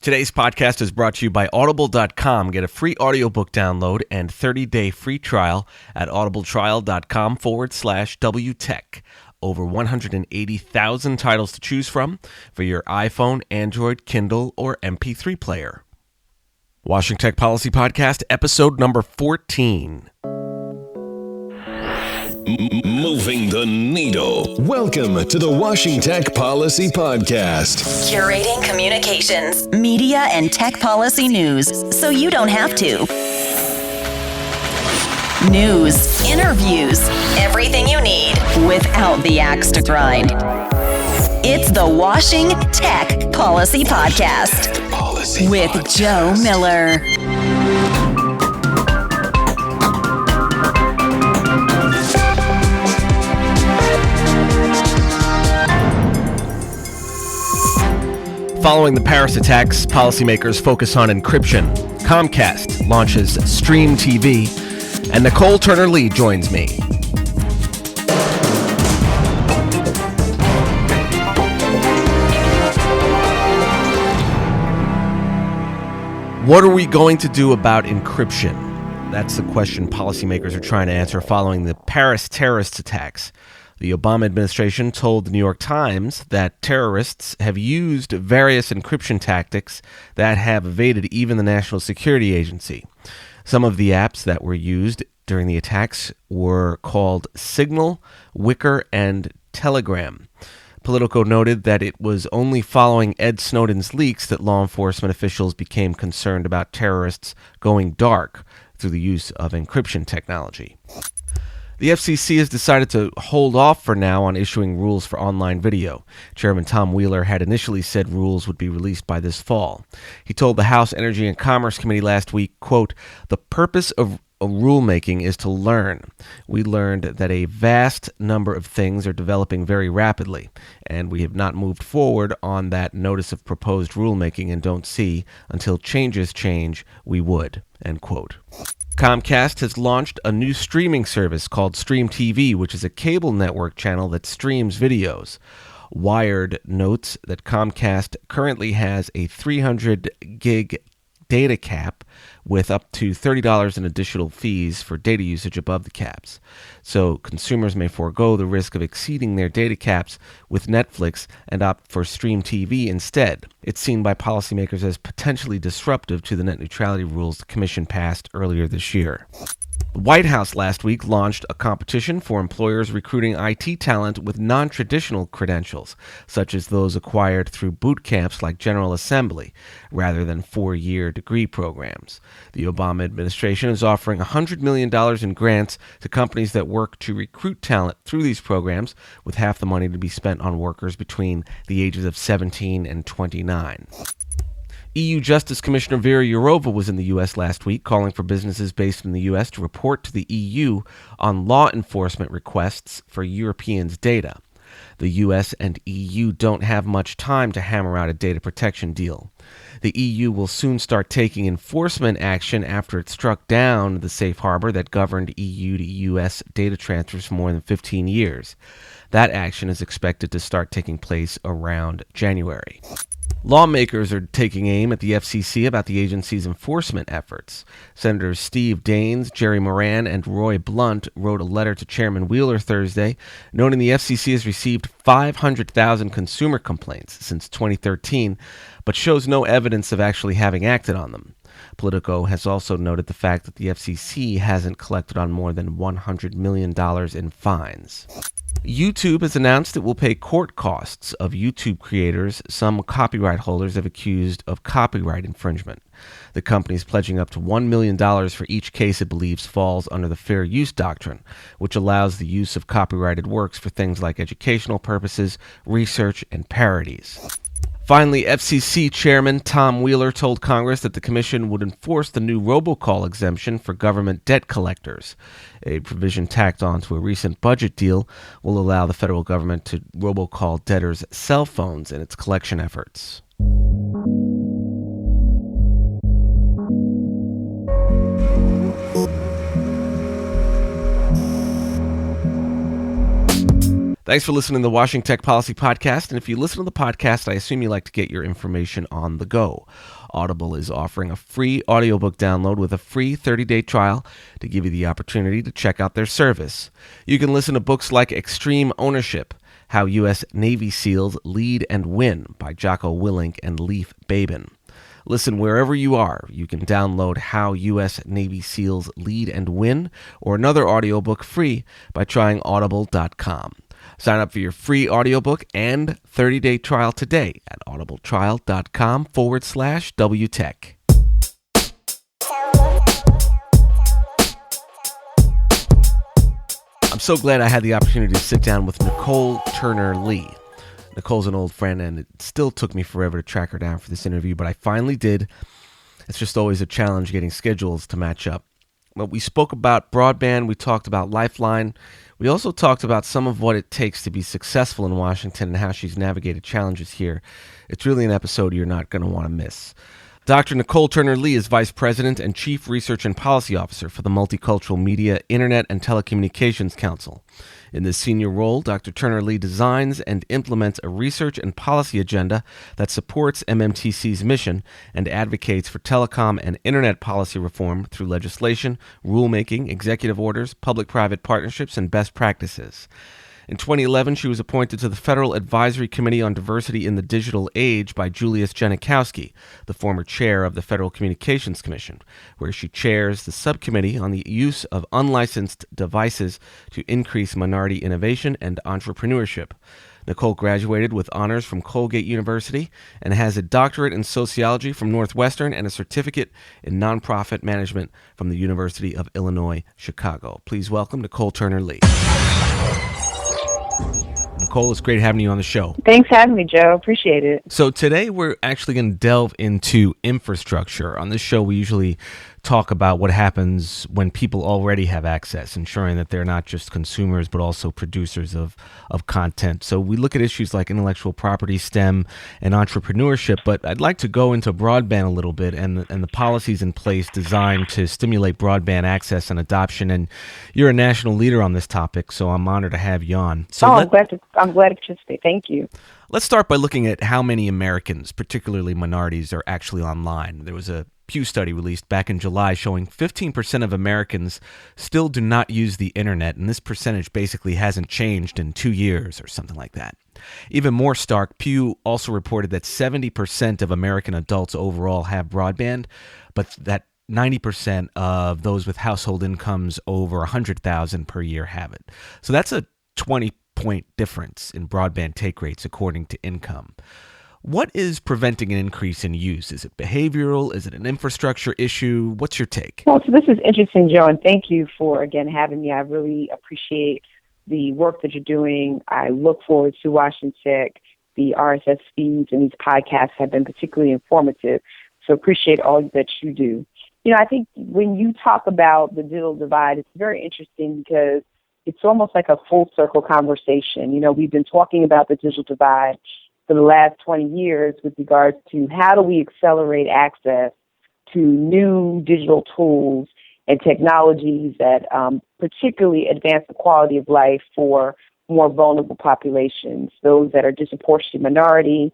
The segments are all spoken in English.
Today's podcast is brought to you by Audible.com. Get a free audiobook download and 30-day free trial at audibletrial.com/WTech. Over 180,000 titles to choose from for your iPhone, Android, Kindle, or MP3 player. Washington Tech Policy Podcast, episode number 14. Moving the needle. Welcome to the Washington Tech Policy Podcast. Curating communications, media, and tech policy news so you don't have to. News, interviews, everything you need without the axe to grind. It's the Washington Tech Policy Podcast with Joe Miller. Following the Paris attacks, policymakers focus on encryption. Comcast launches Stream TV, and Nicol Turner-Lee joins me. What are we going to do about encryption? That's the question policymakers are trying to answer following the Paris terrorist attacks. The Obama administration told the New York Times that terrorists have used various encryption tactics that have evaded even the National Security Agency. Some of the apps that were used during the attacks were called Signal, Wicker, and Telegram. Politico noted that it was only following Ed Snowden's leaks that law enforcement officials became concerned about terrorists going dark through the use of encryption technology. The FCC has decided to hold off for now on issuing rules for online video. Chairman Tom Wheeler had initially said rules would be released by this fall. He told the House Energy and Commerce Committee last week, quote, "The purpose of rulemaking is to learn. We learned that a vast number of things are developing very rapidly, and we have not moved forward on that notice of proposed rulemaking and don't see until changes change, we would," end quote. Comcast has launched a new streaming service called Stream TV, which is a cable network channel that streams videos. Wired notes that Comcast currently has a 300 gig data cap with up to $30 in additional fees for data usage above the caps. So consumers may forego the risk of exceeding their data caps with Netflix and opt for Stream TV instead. It's seen by policymakers as potentially disruptive to the net neutrality rules the Commission passed earlier this year. The White House last week launched a competition for employers recruiting IT talent with non-traditional credentials, such as those acquired through boot camps like General Assembly, rather than 4-year degree programs. The Obama administration is offering $100 million in grants to companies that work to recruit talent through these programs, with half the money to be spent on workers between the ages of 17 and 29. EU Justice Commissioner Vera Jourova was in the U.S. last week, calling for businesses based in the U.S. to report to the EU on law enforcement requests for Europeans' data. The U.S. and EU don't have much time to hammer out a data protection deal. The EU will soon start taking enforcement action after it struck down the safe harbor that governed EU to U.S. data transfers for more than 15 years. That action is expected to start taking place around January. Lawmakers are taking aim at the FCC about the agency's enforcement efforts. Senators Steve Daines, Jerry Moran, and Roy Blunt wrote a letter to Chairman Wheeler Thursday, noting the FCC has received 500,000 consumer complaints since 2013, but shows no evidence of actually having acted on them. Politico has also noted the fact that the FCC hasn't collected on more than $100 million in fines. YouTube has announced it will pay court costs of YouTube creators some copyright holders have accused of copyright infringement. The company is pledging up to $1 million for each case it believes falls under the fair use doctrine, which allows the use of copyrighted works for things like educational purposes, research, and parodies. Finally, FCC Chairman Tom Wheeler told Congress that the Commission would enforce the new robocall exemption for government debt collectors. A provision tacked onto a recent budget deal will allow the federal government to robocall debtors' cell phones in its collection efforts. Thanks for listening to the Washington Tech Policy Podcast. And if you listen to the podcast, I assume you like to get your information on the go. Audible is offering a free audiobook download with a free 30-day trial to give you the opportunity to check out their service. You can listen to books like Extreme Ownership, How U.S. Navy SEALs Lead and Win by Jocko Willink and Leif Babin. Listen wherever you are. You can download How U.S. Navy SEALs Lead and Win or another audiobook free by trying audible.com. Sign up for your free audiobook and 30-day trial today at audibletrial.com/WTech. I'm so glad I had the opportunity to sit down with Nicol Turner-Lee. Nicole's an old friend, and it still took me forever to track her down for this interview, but I finally did. It's just always a challenge getting schedules to match up. Well, we spoke about Broadband. We talked about Lifeline. We also talked about some of what it takes to be successful in Washington and how she's navigated challenges here. It's really an episode you're not going to want to miss. Dr. Nicol Turner-Lee is Vice President and Chief Research and Policy Officer for the Multicultural Media, Internet, and Telecommunications Council. In this senior role, Dr. Turner-Lee designs and implements a research and policy agenda that supports MMTC's mission and advocates for telecom and internet policy reform through legislation, rulemaking, executive orders, public-private partnerships, and best practices. In 2011, she was appointed to the Federal Advisory Committee on Diversity in the Digital Age by Julius Genachowski, the former chair of the Federal Communications Commission, where she chairs the subcommittee on the use of unlicensed devices to increase minority innovation and entrepreneurship. Nicol graduated with honors from Colgate University and has a doctorate in sociology from Northwestern and a certificate in nonprofit management from the University of Illinois, Chicago. Please welcome Nicol Turner-Lee. Nicol, it's great having you on the show. Thanks for having me, Joe. Appreciate it. So today we're actually going to delve into infrastructure. On this show, we usually talk about what happens when people already have access, ensuring that they're not just consumers, but also producers of content. So we look at issues like intellectual property, STEM, and entrepreneurship, but I'd like to go into broadband a little bit and the policies in place designed to stimulate broadband access and adoption. And you're a national leader on this topic, so I'm honored to have you on. So I'm glad to participate. Thank you. Let's start by looking at how many Americans, particularly minorities, are actually online. There was a Pew study released back in July showing 15% of Americans still do not use the internet, and this percentage basically hasn't changed in 2 years or something like that. Even more stark, Pew also reported that 70% of American adults overall have broadband, but that 90% of those with household incomes over $100,000 per year have it. So that's a 20-point difference in broadband take rates according to income. What is preventing an increase in use? Is it behavioral? Is it an infrastructure issue? What's your take? Well, so this is interesting, Joe, and thank you for, again, having me. I really appreciate the work that you're doing. I look forward to Washington Tech. The RSS feeds and these podcasts have been particularly informative, so appreciate all that you do. You know, I think when you talk about the digital divide, it's very interesting because it's almost like a full circle conversation. You know, we've been talking about the digital divide for the last 20 years with regards to how do we accelerate access to new digital tools and technologies that particularly advance the quality of life for more vulnerable populations, those that are disproportionately minority,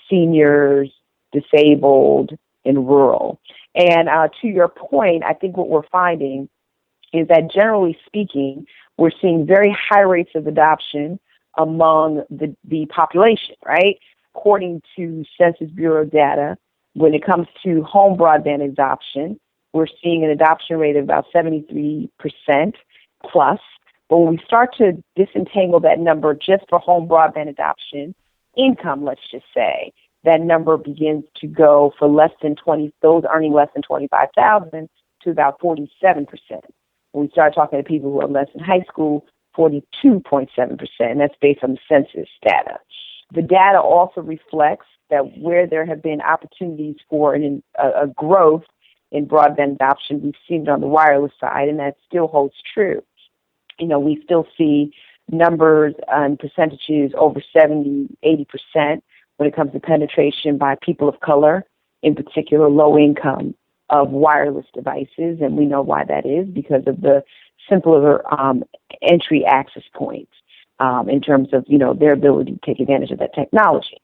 seniors, disabled, and rural. And to your point, I think what we're finding is that generally speaking, we're seeing very high rates of adoption among the population, right? According to Census Bureau data, when it comes to home broadband adoption, we're seeing an adoption rate of about 73% plus. But when we start to disentangle that number just for home broadband adoption, income, let's just say, that number begins to go for those earning less than $25,000 to about 47%. When we start talking to people who are less than high school, 42.7%, and that's based on the census data. The data also reflects that where there have been opportunities for a growth in broadband adoption, we've seen it on the wireless side, and that still holds true. You know, we still see numbers and percentages over 70, 80% when it comes to penetration by people of color, in particular low income, of wireless devices, and we know why that is because of the simpler entry access points. in terms of, their ability to take advantage of that technology.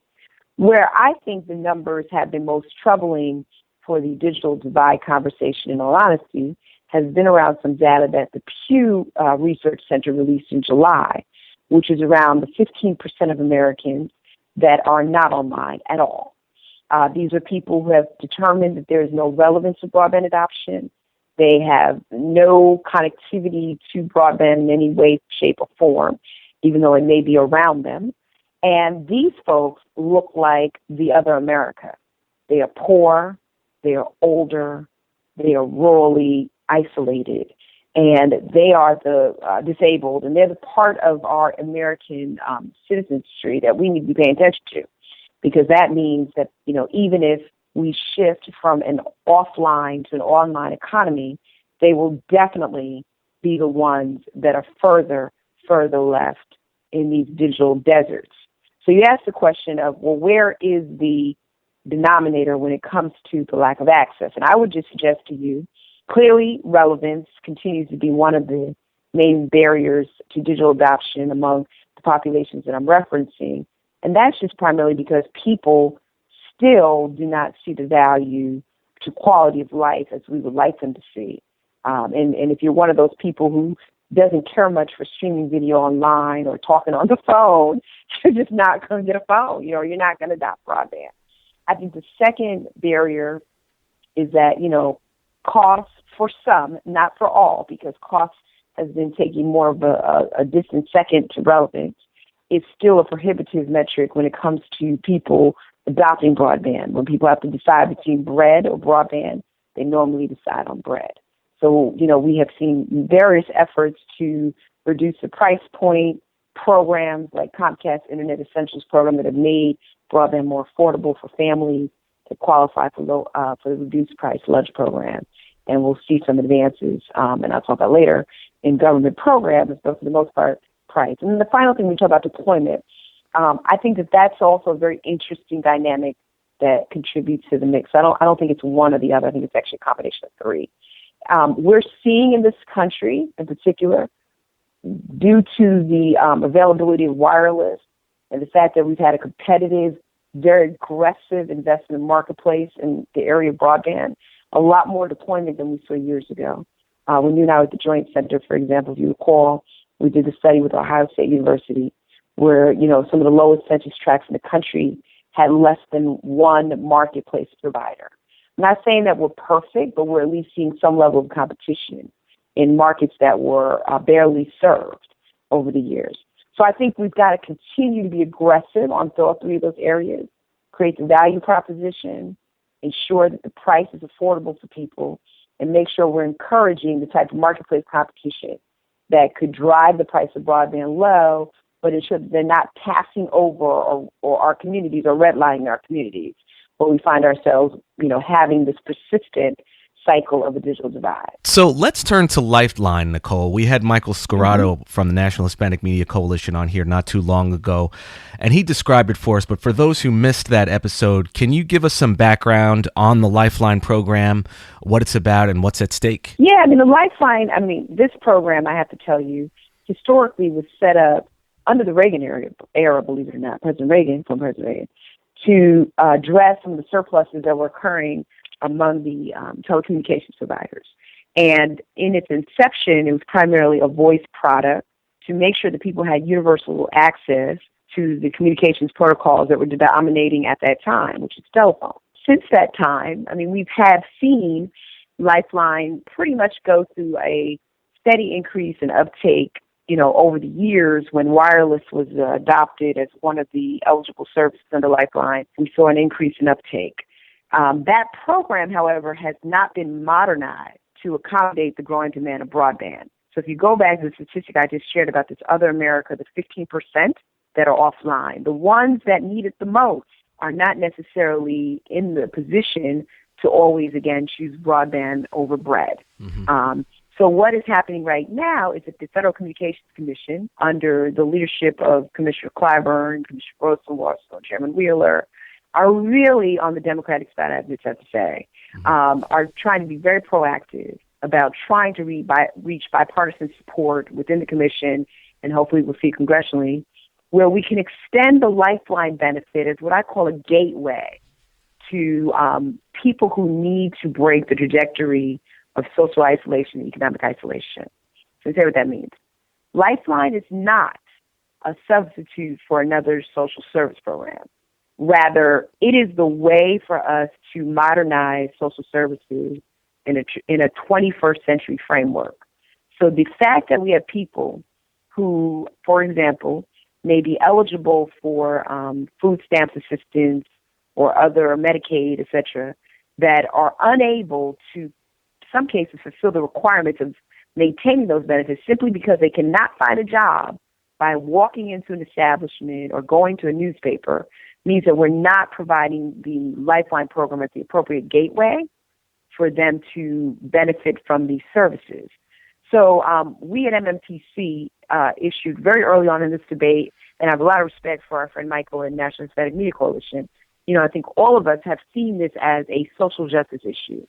Where I think the numbers have been most troubling for the digital divide conversation, in all honesty, has been around some data that the Pew Research Center released in July, which is around the 15% of Americans that are not online at all. These are people who have determined that there is no relevance to broadband adoption. They have no connectivity to broadband in any way, shape, or form, even though it may be around them. And these folks look like the other America. They are poor, they are older, they are rurally isolated, and they are the disabled, and they're the part of our American citizenry that we need to be paying attention to, because that means that, even if we shift from an offline to an online economy, they will definitely be the ones that are further left in these digital deserts. So you ask the question of, well, where is the denominator when it comes to the lack of access? And I would just suggest to you, clearly relevance continues to be one of the main barriers to digital adoption among the populations that I'm referencing. And that's just primarily because people still do not see the value to quality of life as we would like them to see. And if you're one of those people who doesn't care much for streaming video online or talking on the phone, you're just not going to get a phone. You're not going to adopt broadband. I think the second barrier is that, cost for some, not for all, because cost has been taking more of a distant second to relevance, is still a prohibitive metric when it comes to people adopting broadband. When people have to decide between bread or broadband, they normally decide on bread. So, we have seen various efforts to reduce the price point, programs like Comcast Internet Essentials program that have made broadband more affordable for families to qualify for the reduced price lunch program. And we'll see some advances, and I'll talk about later, in government programs, but for the most part, price. And then the final thing we talk about deployment, I think that's also a very interesting dynamic that contributes to the mix. I don't think it's one or the other. I think it's actually a combination of three. We're seeing in this country, in particular, due to the availability of wireless and the fact that we've had a competitive, very aggressive investment marketplace in the area of broadband, a lot more deployment than we saw years ago. When you and I were at the Joint Center, for example, if you recall, we did a study with Ohio State University where, some of the lowest census tracts in the country had less than one marketplace provider. I'm not saying that we're perfect, but we're at least seeing some level of competition in markets that were barely served over the years. So I think we've got to continue to be aggressive on all three of those areas, create the value proposition, ensure that the price is affordable for people, and make sure we're encouraging the type of marketplace competition that could drive the price of broadband low, but ensure that they're not passing over or our communities or redlining our communities, where we find ourselves, having this persistent cycle of a digital divide. So let's turn to Lifeline, Nicole. We had Michael Scorado from the National Hispanic Media Coalition on here not too long ago, and he described it for us. But for those who missed that episode, can you give us some background on the Lifeline program, what it's about, and what's at stake? Yeah, the Lifeline, this program, I have to tell you, historically was set up under the Reagan era, believe it or not, President Reagan, to address some of the surpluses that were occurring among the telecommunications providers. And in its inception, it was primarily a voice product to make sure that people had universal access to the communications protocols that were dominating at that time, which is telephone. Since that time, we have seen Lifeline pretty much go through a steady increase in uptake, over the years. When wireless was adopted as one of the eligible services under Lifeline, we saw an increase in uptake. That program, however, has not been modernized to accommodate the growing demand of broadband. So if you go back to the statistic I just shared about this other America, the 15% that are offline, the ones that need it the most are not necessarily in the position to always, again, choose broadband over bread. So what is happening right now is that the Federal Communications Commission, under the leadership of Commissioner Clyburn, Commissioner Rosenwasser, Chairman Wheeler, are really on the Democratic side, I just have to say, are trying to be very proactive about trying to reach bipartisan support within the commission and hopefully we'll see congressionally, where we can extend the Lifeline benefit as what I call a gateway to people who need to break the trajectory of social isolation and economic isolation. So let's say what that means. Lifeline is not a substitute for another social service program. Rather, it is the way for us to modernize social services in a 21st century framework. So the fact that we have people who, for example, may be eligible for food stamps assistance or other Medicaid, et cetera, that are unable to, in some cases, fulfill the requirements of maintaining those benefits simply because they cannot find a job by walking into an establishment or going to a newspaper, means that we're not providing the Lifeline program as the appropriate gateway for them to benefit from these services. So we at MMTC issued very early on in this debate, and I have a lot of respect for our friend Michael and National Hispanic Media Coalition. You know, I think all of us have seen this as a social justice issue,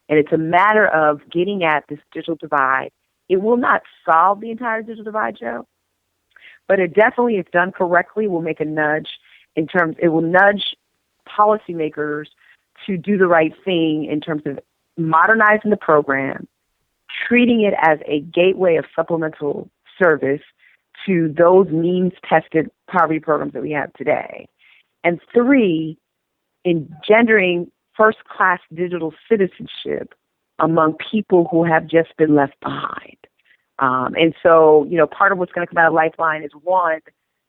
and it's a matter of getting at this digital divide. It will not solve the entire digital divide, Joe, but it definitely, if done correctly, will make a nudge it will nudge policymakers to do the right thing in terms of modernizing the program, treating it as a gateway of supplemental service to those means-tested poverty programs that we have today. And 3, engendering first-class digital citizenship among people who have just been left behind. And so, you know, part of what's going to come out of Lifeline is, one,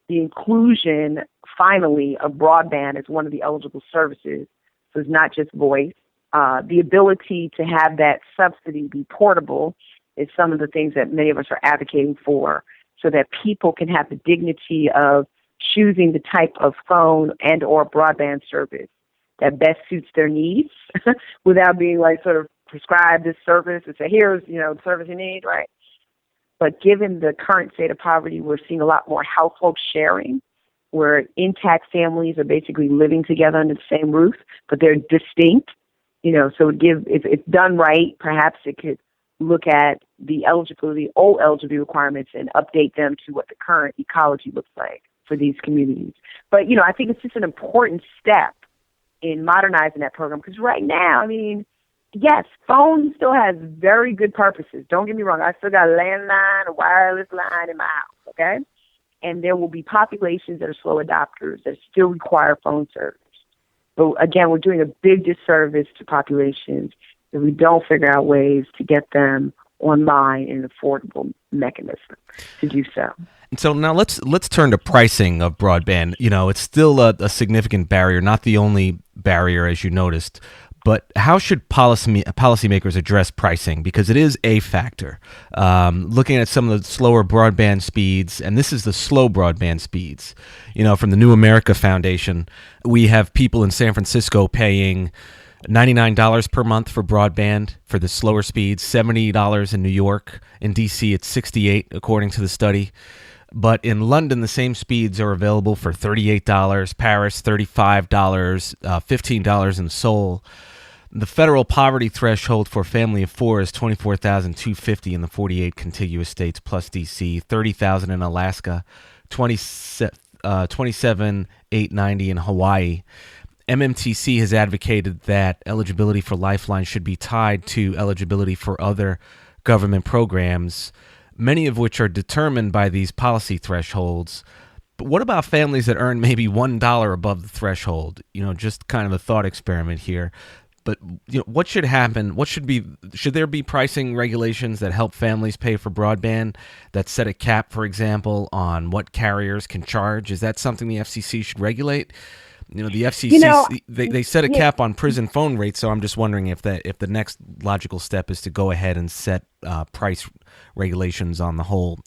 the inclusion, finally, of broadband as one of the eligible services. So it's not just voice. The ability to have that subsidy be portable is some of the things that many of us are advocating for, so that people can have the dignity of choosing the type of phone and or broadband service that best suits their needs without being like sort of prescribed this service and say, here's, you know, the service you need, right? But given the current state of poverty, we're seeing a lot more household sharing, where intact families are basically living together under the same roof, but they're distinct. You know, so if it's done right, perhaps it could look at the old eligibility requirements and update them to what the current ecology looks like for these communities. But, you know, I think it's just an important step in modernizing that program, because right now, I mean, yes, phone still has very good purposes. Don't get me wrong. I still got a landline, a wireless line in my house, okay? And there will be populations that are slow adopters that still require phone service. But again, we're doing a big disservice to populations if we don't figure out ways to get them online in an affordable mechanism to do so. And so now let's turn to pricing of broadband. You know, it's still a significant barrier, not the only barrier, as you noticed. But how should policymakers address pricing? Because it is a factor. Looking at some of the slower broadband speeds, and this is the slow broadband speeds, you know, from the New America Foundation, we have people in San Francisco paying $99 per month for broadband for the slower speeds, $70 in New York. In D.C., it's $68, according to the study. But in London, the same speeds are available for $38, Paris, $35, $15 in Seoul. The federal poverty threshold for a family of 4 is $24,250 in the 48 contiguous states plus D.C., $30,000 in Alaska, $27,890 in Hawaii. MMTC has advocated that eligibility for Lifeline should be tied to eligibility for other government programs, many of which are determined by these policy thresholds. But what about families that earn maybe $1 above the threshold? You know, just kind of a thought experiment here. But you know, what should happen? Should there be pricing regulations that help families pay for broadband that set a cap, for example, on what carriers can charge? Is that something the FCC should regulate? You know, the FCC, they set a cap on prison phone rates, so I'm just wondering if the next logical step is to go ahead and set price regulations on the whole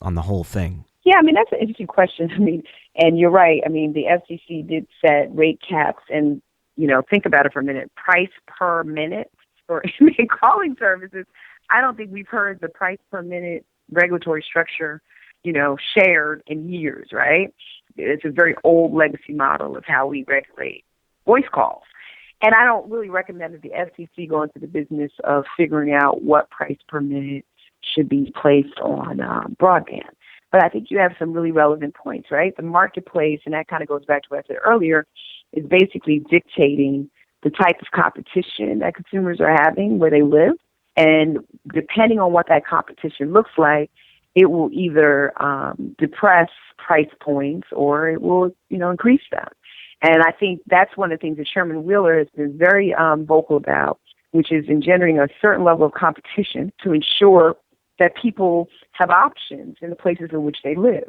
thing. Yeah, I mean, that's an interesting question. I mean, and you're right. I mean, the FCC did set rate caps, and you know, think about it for a minute. Price per minute for calling services. I don't think we've heard the price per minute regulatory structure, you know, shared in years, right? It's a very old legacy model of how we regulate voice calls. And I don't really recommend that the FCC go into the business of figuring out what price per minute should be placed on broadband. But I think you have some really relevant points, right? The marketplace, and that kind of goes back to what I said earlier, is basically dictating the type of competition that consumers are having where they live. And depending on what that competition looks like, it will either depress price points or it will, increase them. And I think that's one of the things that Chairman Wheeler has been very vocal about, which is engendering a certain level of competition to ensure that people have options in the places in which they live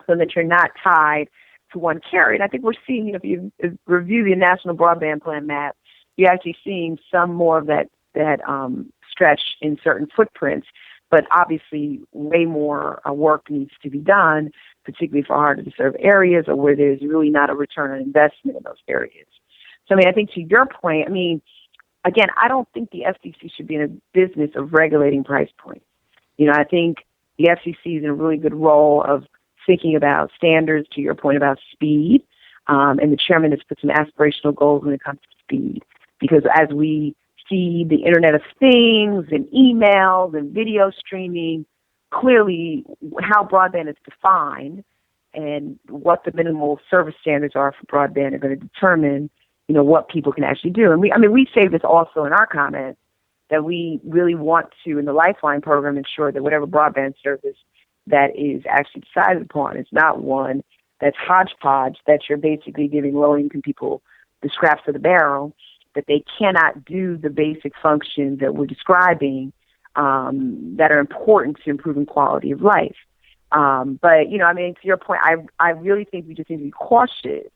so that you're not tied to one carrier. And I think we're seeing, if you review the National Broadband Plan map, you're actually seeing some more of that stretch in certain footprints. But obviously, way more work needs to be done, particularly for harder to serve areas or where there's really not a return on investment in those areas. So, I think to your point, again, I don't think the FCC should be in a business of regulating price points. I think the FCC is in a really good role of thinking about standards, to your point about speed. And the chairman has put some aspirational goals when it comes to speed. Because as we see the Internet of Things and emails and video streaming, clearly how broadband is defined and what the minimal service standards are for broadband are going to determine, what people can actually do. And we say this also in our comments, that we really want to, in the Lifeline program, ensure that whatever broadband service that is actually decided upon is not one that's hodgepodge, that you're basically giving low-income people the scraps of the barrel, that they cannot do the basic functions that we're describing that are important to improving quality of life. But, to your point, I really think we just need to be cautious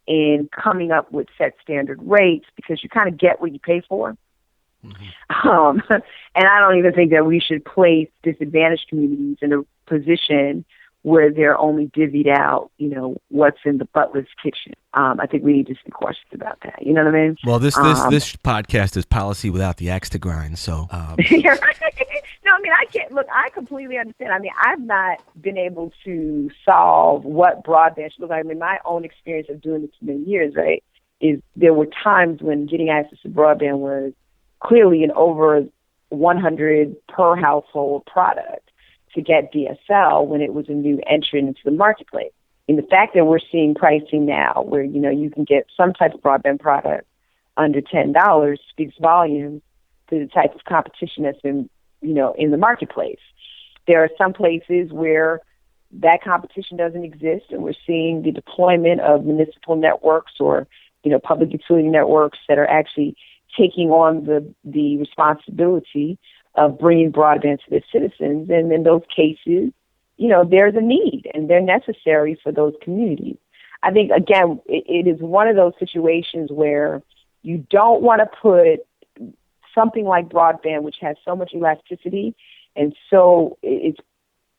in coming up with set standard rates because you kind of get what you pay for. Mm-hmm. And I don't even think that we should place disadvantaged communities in a position where they're only divvied out, what's in the butler's kitchen. I think we need to be cautious about that. You know what I mean? Well, this podcast is policy without the axe to grind. So, You're right. No, I can't. Look, I completely understand. I've not been able to solve what broadband should look like. My own experience of doing this for many years, right, is there were times when getting access to broadband was clearly an over 100 per household product to get DSL when it was a new entrant into the marketplace. And the fact that we're seeing pricing now where, you can get some type of broadband product under $10 speaks volumes to the type of competition that's been, in the marketplace. There are some places where that competition doesn't exist, and we're seeing the deployment of municipal networks or, public utility networks that are actually taking on the responsibility of bringing broadband to their citizens. And in those cases, there's a need and they're necessary for those communities. I think, again, it is one of those situations where you don't want to put something like broadband, which has so much elasticity and so it's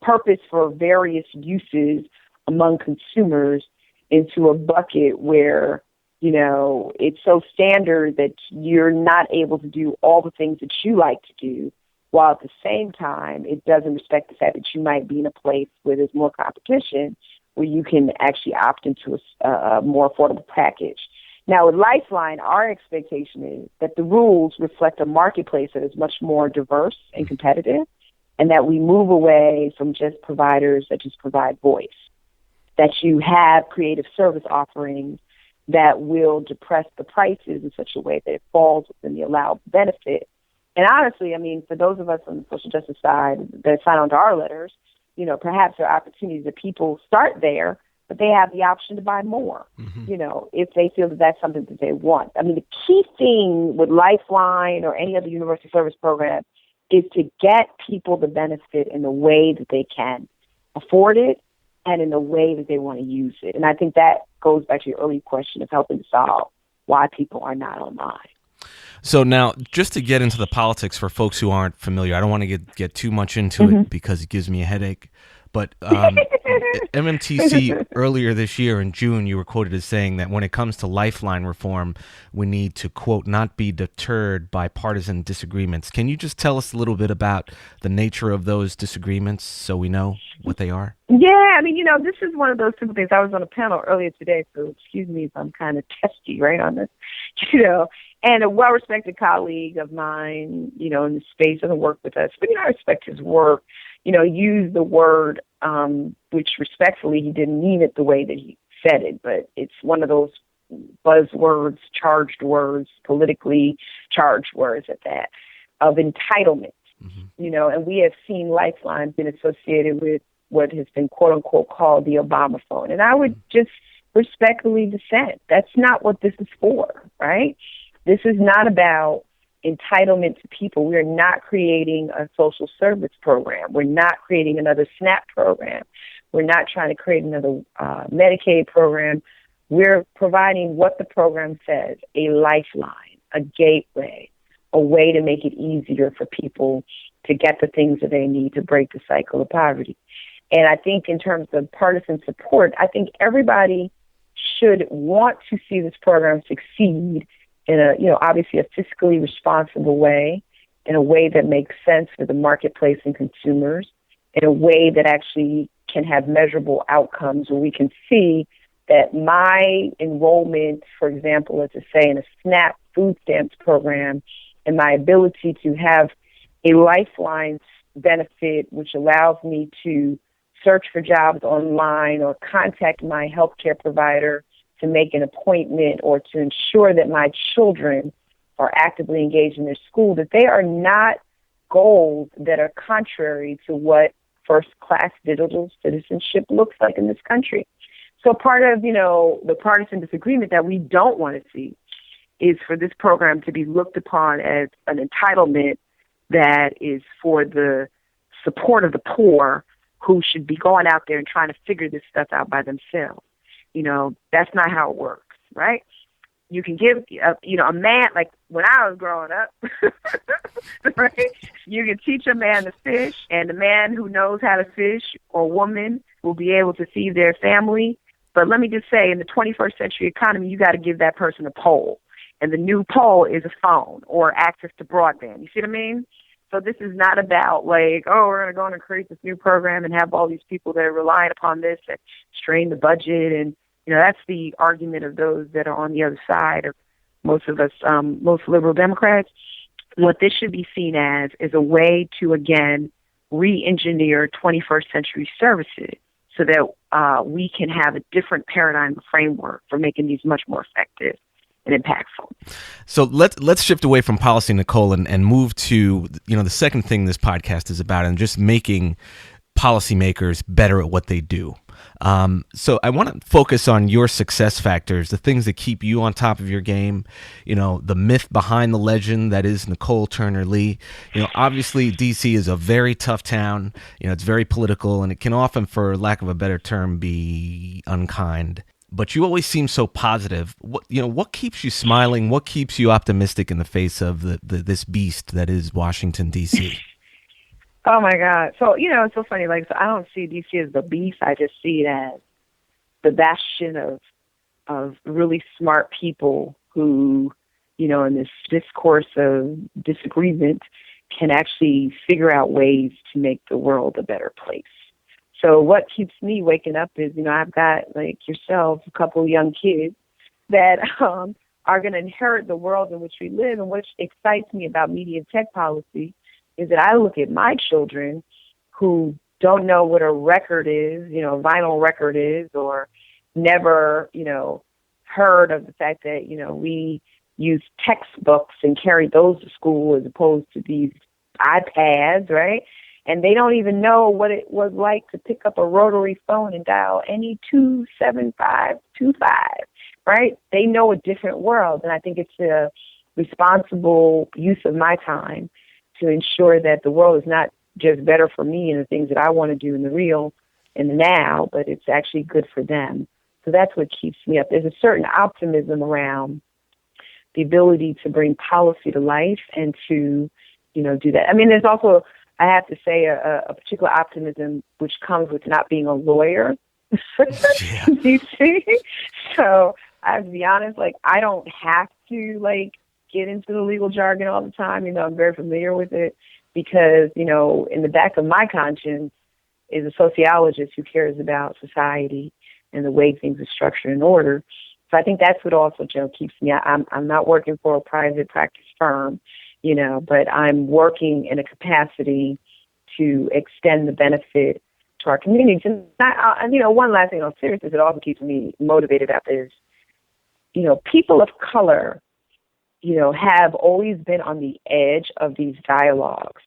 purpose for various uses among consumers, into a bucket where, it's so standard that you're not able to do all the things that you like to do, while at the same time, it doesn't respect the fact that you might be in a place where there's more competition, where you can actually opt into a more affordable package. Now, with Lifeline, our expectation is that the rules reflect a marketplace that is much more diverse and competitive, and that we move away from just providers that just provide voice, that you have creative service offerings that will depress the prices in such a way that it falls within the allowable benefit. And honestly, for those of us on the social justice side that sign on to our letters, perhaps there are opportunities that people start there, but they have the option to buy more, if they feel that that's something that they want. The key thing with Lifeline or any other universal service program is to get people the benefit in the way that they can afford it and in the way that they want to use it. And I think that goes back to your earlier question of helping to solve why people are not online. So now, just to get into the politics for folks who aren't familiar, I don't want to get too much into it because it gives me a headache. But MMTC earlier this year in June, you were quoted as saying that when it comes to Lifeline reform, we need to, quote, not be deterred by partisan disagreements. Can you just tell us a little bit about the nature of those disagreements so we know what they are? Yeah, this is one of those simple things. I was on a panel earlier today, so excuse me if I'm kind of testy, right, on this, And a well-respected colleague of mine, in the space doesn't work with us, but I respect his work. use the word, which respectfully, he didn't mean it the way that he said it, but it's one of those buzzwords, charged words, politically charged words at that, of entitlement. And we have seen Lifeline been associated with what has been quote unquote called the Obama phone. And I would just respectfully dissent. That's not what this is for, right? This is not about entitlement to people. We're not creating a social service program. We're not creating another SNAP program. We're not trying to create another Medicaid program. We're providing what the program says, a lifeline, a gateway, a way to make it easier for people to get the things that they need to break the cycle of poverty. And I think in terms of partisan support, I think everybody should want to see this program succeed in obviously a fiscally responsible way, in a way that makes sense for the marketplace and consumers, in a way that actually can have measurable outcomes where we can see that my enrollment, for example, let's just say in a SNAP food stamps program, and my ability to have a lifeline benefit, which allows me to search for jobs online or contact my healthcare provider to make an appointment or to ensure that my children are actively engaged in their school, that they are not goals that are contrary to what first-class digital citizenship looks like in this country. So part of, the partisan disagreement that we don't want to see is for this program to be looked upon as an entitlement that is for the support of the poor who should be going out there and trying to figure this stuff out by themselves. That's not how it works, right? You can give, a man, like when I was growing up, right? You can teach a man to fish, and the man who knows how to fish or woman will be able to feed their family. But let me just say, in the 21st century economy, you got to give that person a pole. And the new pole is a phone or access to broadband. You see what I mean? So this is not about like, we're going to go in and create this new program and have all these people that are relying upon this and strain the budget. And, that's the argument of those that are on the other side of most of us, most liberal Democrats. What this should be seen as is a way to, again, re-engineer 21st century services so that we can have a different paradigm framework for making these much more effective and impactful. So let's shift away from policy, Nicole, and move to the second thing this podcast is about, and just making policymakers better at what they do. So I want to focus on your success factors, the things that keep you on top of your game, the myth behind the legend that is Nicol Turner-Lee. Obviously DC is a very tough town. It's very political, and it can often, for lack of a better term, be unkind. But you always seem so positive. What keeps you smiling? What keeps you optimistic in the face of this beast that is Washington, D.C.? Oh, my God. So, it's so funny. So I don't see D.C. as the beast. I just see it as the bastion of really smart people who, in this discourse of disagreement can actually figure out ways to make the world a better place. So what keeps me waking up is, I've got, like yourself, a couple of young kids that are going to inherit the world in which we live. And what excites me about media and tech policy is that I look at my children who don't know what a record is, a vinyl record is, or never, heard of the fact that, we use textbooks and carry those to school as opposed to these iPads, right? And they don't even know what it was like to pick up a rotary phone and dial any 27525, right? They know a different world. And I think it's a responsible use of my time to ensure that the world is not just better for me and the things that I want to do in the real and the now, but it's actually good for them. So that's what keeps me up. There's a certain optimism around the ability to bring policy to life and to, do that. I mean, there's also, I have to say, a particular optimism which comes with not being a lawyer. Yeah. You see? So I have to be honest, I don't have to, get into the legal jargon all the time. I'm very familiar with it because, in the back of my conscience is a sociologist who cares about society and the way things are structured and ordered. So I think that's what also, keeps me. I'm not working for a private practice firm, but I'm working in a capacity to extend the benefit to our communities. And one last thing on seriousness that also keeps me motivated about this, people of color, have always been on the edge of these dialogues.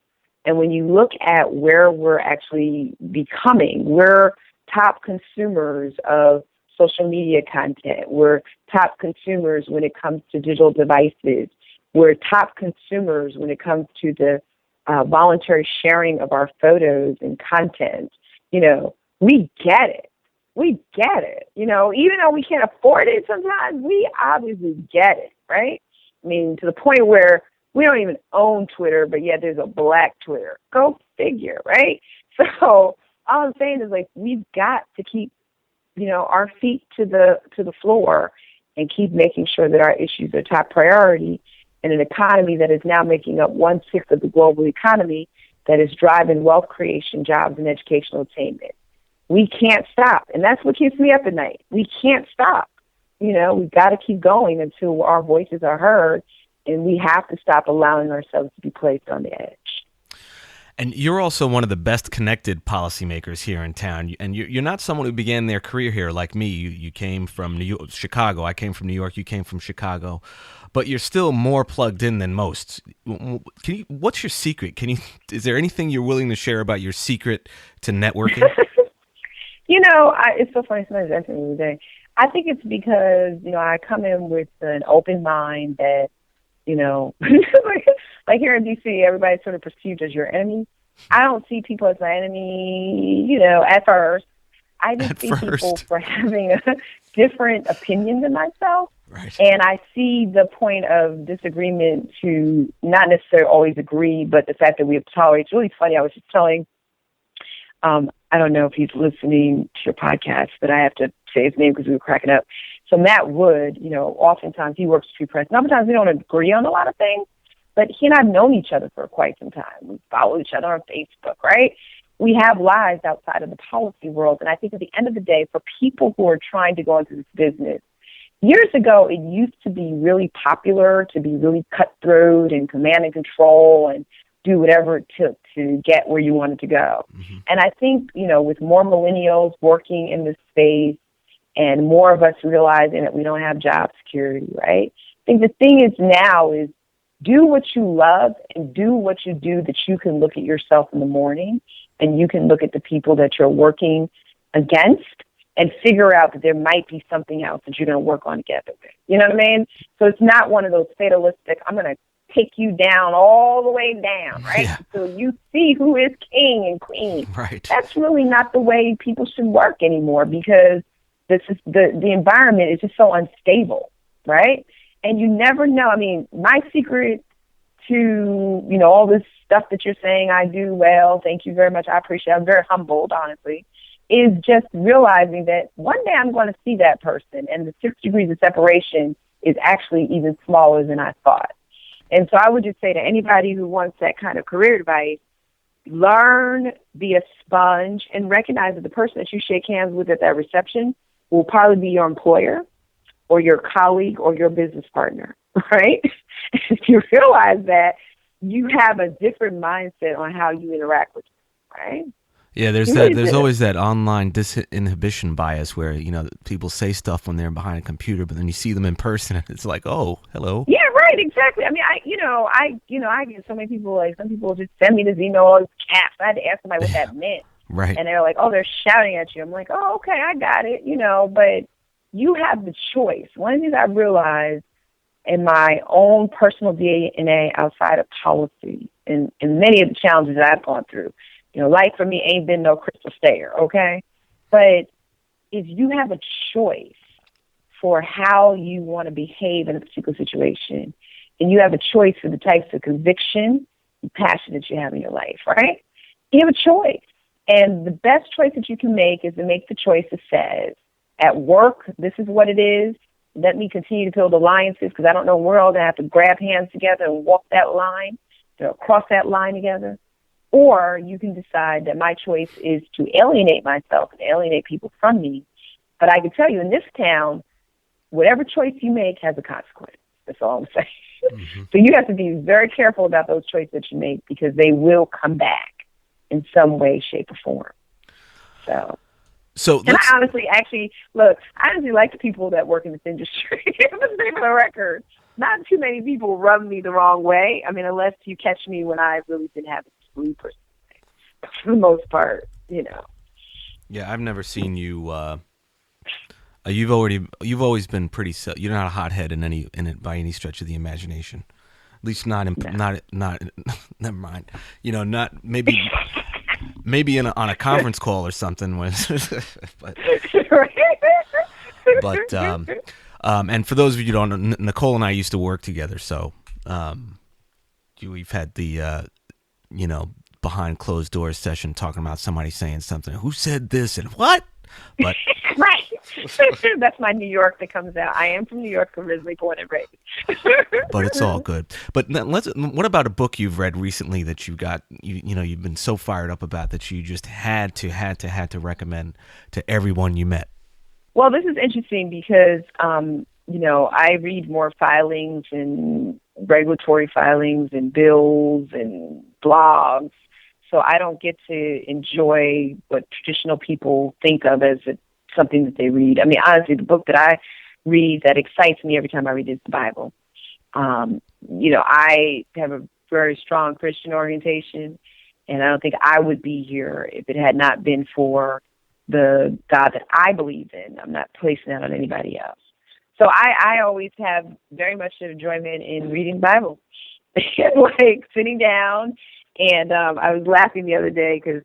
And when you look at where we're actually becoming, we're top consumers of social media content. We're top consumers when it comes to digital devices. We're top consumers when it comes to the voluntary sharing of our photos and content. We get it. We get it. Even though we can't afford it sometimes, we obviously get it, right? I mean, to the point where we don't even own Twitter, but yet there's a black Twitter. Go figure, right? So all I'm saying is, we've got to keep, our feet to the floor and keep making sure that our issues are top priority in an economy that is now making up 1/6 of the global economy, that is driving wealth creation, jobs, and educational attainment. We can't stop. And that's what keeps me up at night. We can't stop. We've got to keep going until our voices are heard, and we have to stop allowing ourselves to be placed on the edge. And you're also one of the best connected policymakers here in town. And you're not someone who began their career here like me. You came from Chicago. I came from New York. You came from Chicago. But you're still more plugged in than most. What's your secret? Is there anything you're willing to share about your secret to networking? It's so funny. Somebody's asking me today. I think it's because, I come in with an open mind that, like here in D.C., everybody's sort of perceived as your enemy. I don't see people as my enemy, at first. I just see people for having a different opinion than myself. Right. And I see the point of disagreement to not necessarily always agree, but the fact that we have tolerated. It's really funny. I was just telling, I don't know if he's listening to your podcast, but I have to say his name because we were cracking up. So Matt Wood, oftentimes he works for press. Sometimes we don't agree on a lot of things, but he and I have known each other for quite some time. We follow each other on Facebook, right? We have lives outside of the policy world. And I think at the end of the day, for people who are trying to go into this business, years ago, it used to be really popular to be really cutthroat and command and control and do whatever it took to get where you wanted to go. Mm-hmm. And I think, with more millennials working in this space and more of us realizing that we don't have job security, right? I think the thing is now is do what you love and do what you do that you can look at yourself in the morning and you can look at the people that you're working against and figure out that there might be something else that you're going to work on together with. You know what I mean? So it's not one of those fatalistic, I'm going to take you down all the way down, right? Yeah. So you see who is king and queen. Right. That's really not the way people should work anymore because this is the environment is just so unstable, right? And you never know. I mean, my secret to, all this stuff that you're saying I do well, thank you very much, I appreciate it. I'm very humbled, honestly, is just realizing that one day I'm going to see that person and the 6 degrees of separation is actually even smaller than I thought. And so I would just say to anybody who wants that kind of career advice, learn, be a sponge, and recognize that the person that you shake hands with at that reception will probably be your employer or your colleague or your business partner, right? If you realize that, you have a different mindset on how you interact with them, right? Yeah, there's always that online disinhibition bias where, people say stuff when they're behind a computer, but then you see them in person and it's like, oh, hello. Yeah, right, exactly. I mean, I get so many people, some people just send me this email, all this caps. I had to ask somebody what that meant. Right. And they're like, oh, they're shouting at you. I'm like, oh, okay, I got it, but you have the choice. One of the things I realized in my own personal DNA outside of policy and many of the challenges that I've gone through, life for me ain't been no crystal stair, okay? But if you have a choice for how you want to behave in a particular situation, and you have a choice for the types of conviction and passion that you have in your life, right? You have a choice. And the best choice that you can make is to make the choice that says, at work, this is what it is. Let me continue to build alliances because I don't know where all going to have to grab hands together and walk that line, cross that line together. Or you can decide that my choice is to alienate myself and alienate people from me. But I can tell you in this town, whatever choice you make has a consequence. That's all I'm saying. Mm-hmm. So you have to be very careful about those choices that you make because they will come back. in some way, shape, or form. And I honestly like the people that work in this industry. For the record, not too many people rub me the wrong way. I mean, unless you catch me when I've really been having sleep or something. For the most part, Yeah, I've never seen you. You've always been pretty. You're not a hothead in it by any stretch of the imagination. At least not. Not. Never mind. Not maybe. Maybe on a conference call or something. but and for those of you who don't know, Nicole and I used to work together, so we've had the behind closed doors session talking about somebody saying something. Who said this and what? But right. That's my New York that comes out. I am from New York, originally born and raised. But it's all good. But what about a book you've read recently that you've been so fired up about that you just had to recommend to everyone you met? Well, this is interesting because I read more filings and regulatory filings and bills and blogs. So I don't get to enjoy what traditional people think of as something that they read. I mean, honestly, the book that I read that excites me every time I read is the Bible. I have a very strong Christian orientation, and I don't think I would be here if it had not been for the God that I believe in. I'm not placing that on anybody else. So I always have very much enjoyment in reading the Bible, like sitting down. And I was laughing the other day because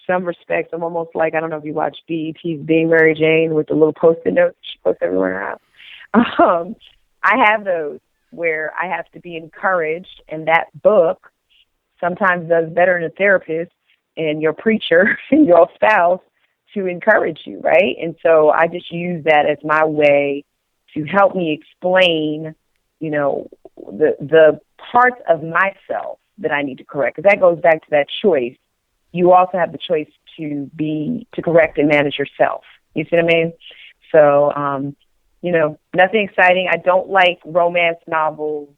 some respects I'm almost like, I don't know if you watch BET's Being Mary Jane with the little Post-it notes she posts everywhere in her house. I have those where I have to be encouraged, and that book sometimes does better than a therapist and your preacher and your spouse to encourage you, right? And so I just use that as my way to help me explain, the parts of myself that I need to correct. Because that goes back to that choice. You also have the choice to correct and manage yourself. You see what I mean? So, nothing exciting. I don't like romance novels.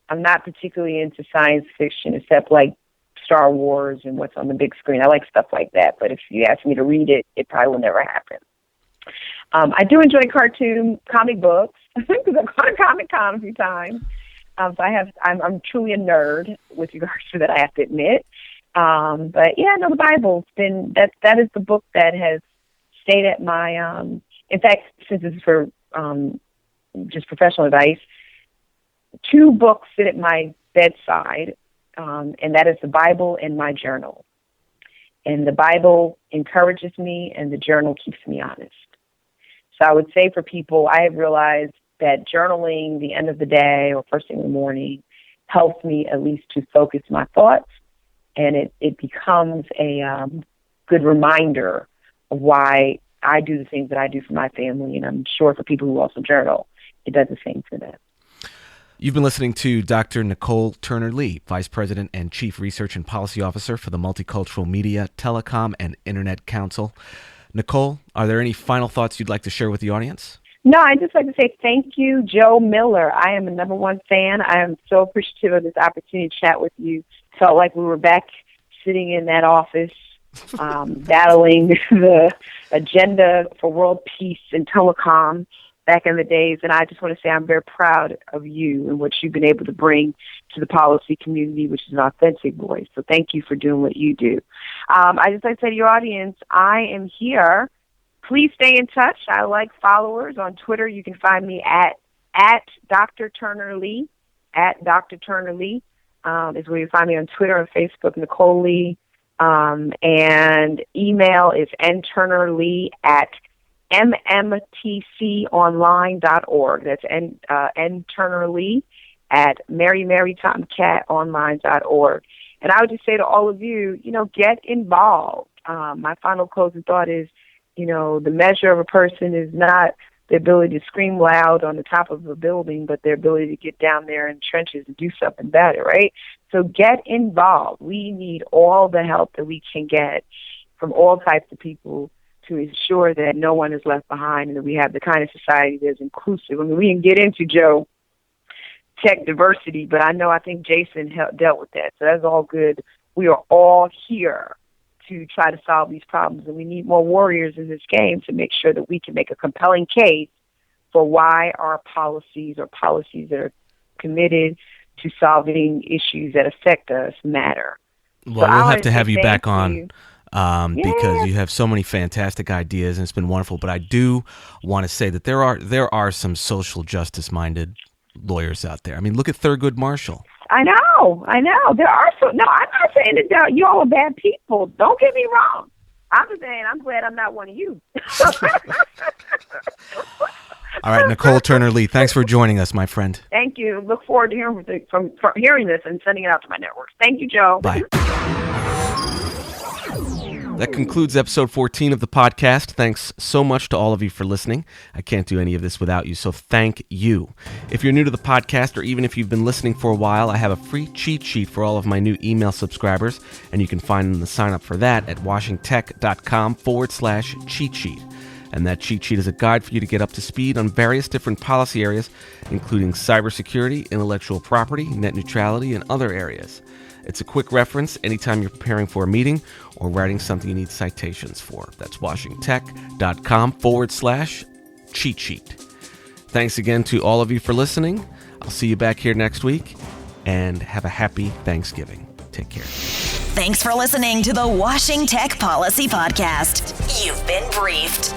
I'm not particularly into science fiction except like Star Wars and what's on the big screen. I like stuff like that. But if you ask me to read it, it probably will never happen. I do enjoy comic books because I've gone to Comic-Con a few times. So I'm truly a nerd with regards to that, I have to admit. But yeah, no, the Bible's been, that is the book that has stayed at my, in fact, since this is for just professional advice, 2 books sit at my bedside, and that is the Bible and my journal. And the Bible encourages me, and the journal keeps me honest. So I would say for people, I have realized that journaling the end of the day or first thing in the morning helps me at least to focus my thoughts, and it becomes a good reminder of why I do the things that I do for my family, and I'm sure for people who also journal, it does the same for them. You've been listening to Dr. Nicol Turner-Lee, Vice President and Chief Research and Policy Officer for the Multicultural Media, Telecom, and Internet Council. Nicole, are there any final thoughts you'd like to share with the audience? No, I'd just like to say thank you, Joe Miller. I am a number one fan. I am so appreciative of this opportunity to chat with you. Felt like we were back sitting in that office, battling the agenda for world peace and telecom back in the days. And I just want to say I'm very proud of you and what you've been able to bring to the policy community, which is an authentic voice. So thank you for doing what you do. I just like to say to your audience, I am here. Please stay in touch. I like followers on Twitter. You can find me at Dr. Turner-Lee. At Dr. Turner-Lee is where you find me on Twitter and Facebook, Nicol Lee. And email is nturnerlee at mmtconline.org. That's nturnerlee at marytomcatonline.org. And I would just say to all of you, get involved. My final closing thought is, the measure of a person is not the ability to scream loud on the top of a building, but their ability to get down there in trenches and do something about it, right? So get involved. We need all the help that we can get from all types of people to ensure that no one is left behind and that we have the kind of society that's inclusive. I mean, we can get into, Joe, tech diversity, but I think Jason dealt with that. So that's all good we are all here to try to solve these problems, and we need more warriors in this game to make sure that we can make a compelling case for why our policies or policies that are committed to solving issues that affect us matter. Well, we'll have to have you back on because you have so many fantastic ideas, and it's been wonderful. But I do want to say that there are some social justice-minded lawyers out there. I mean, look at Thurgood Marshall. I know. There are some. No, I'm not saying that you all are bad people. Don't get me wrong. I'm just saying I'm glad I'm not one of you. All right, Nicol Turner-Lee, thanks for joining us, my friend. Thank you. Look forward to hearing from hearing this and sending it out to my networks. Thank you, Joe. Bye. That concludes episode 14 of the podcast. Thanks so much to all of you for listening. I can't do any of this without you, so thank you. If you're new to the podcast, or even if you've been listening for a while, I have a free cheat sheet for all of my new email subscribers, and you can find the sign up for that at washingtech.com/cheat sheet. And that cheat sheet is a guide for you to get up to speed on various different policy areas, including cybersecurity, intellectual property, net neutrality, and other areas. It's a quick reference anytime you're preparing for a meeting or writing something you need citations for. That's washingtech.com/cheat sheet. Thanks again to all of you for listening. I'll see you back here next week, and have a happy Thanksgiving. Take care. Thanks for listening to the Washing Tech Policy Podcast. You've been briefed.